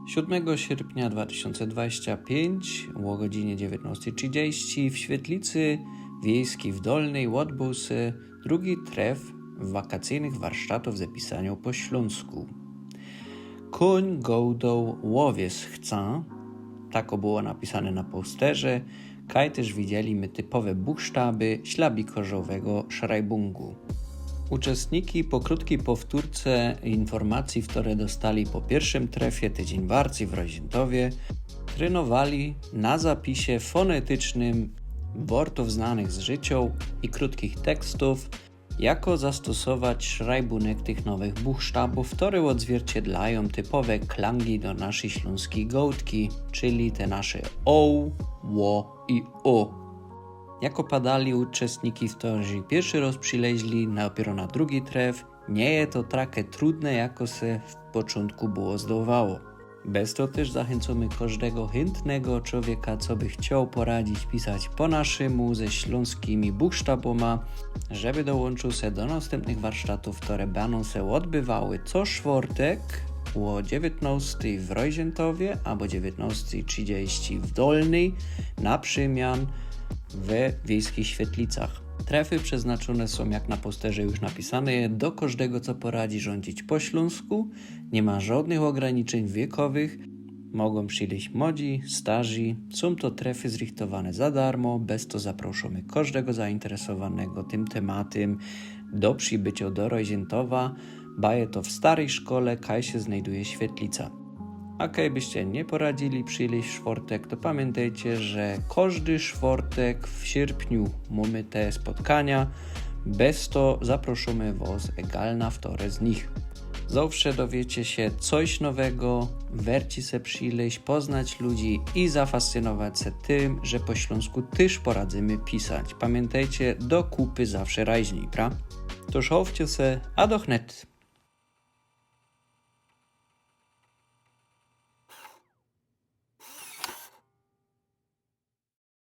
7 sierpnia 2025 o godzinie 19:30 w Świetlicy Wiejskiej w Dolnej odbył się drugi tref wakacyjnych warsztatów z pisania po śląsku. Koń gołdą łowiec chce, tak było napisane na posterze, kaj też widzieliśmy typowe buchstaby ślabikorżowego szrajbungu. Uczestniki po krótkiej powtórce informacji, które dostali po pierwszym trefie tydzień warci w Roźentowie, trenowali na zapisie fonetycznym wortów znanych z życią i krótkich tekstów, jako zastosować szrajbunek tych nowych buchstabów, które odzwierciedlają typowe klangi do naszej śląskiej gołtki, czyli te nasze o, ło i o. Jako padali uczestniki, którzy pierwszy raz przyleźli dopiero na drugi tref, nie jest to takie trudne, jako się w początku było zdawało. Bez to też zachęcamy każdego chętnego człowieka, co by chciał poradzić pisać po naszemu ze śląskimi buchstaboma, żeby dołączył się do następnych warsztatów, które będą się odbywały co czwartek o 19:00 w Roźentowie albo 19:30 w Dolnej, na przemian we Wiejskich Świetlicach. Trefy przeznaczone są, jak na posterze już napisane, do każdego, co poradzi rządzić po śląsku. Nie ma żadnych ograniczeń wiekowych. Mogą przyjść młodzi, starzy. Są to trefy zrichtowane za darmo. Bez to zapraszamy każdego zainteresowanego tym tematem do przybycia do Roźentowa. Baje to w starej szkole, kaj się znajduje Świetlica. A jakbyście nie poradzili przyjść w czwartek, to pamiętajcie, że każdy czwartek w sierpniu mamy te spotkania. Bez to zapraszamy was na wtore z nich. Zawsze dowiecie się coś nowego, werci se przyjść, poznać ludzi i zafascynować się tym, że po śląsku też poradzimy pisać. Pamiętajcie, do kupy zawsze raźniej, pra? To szowcie se, a do chnet.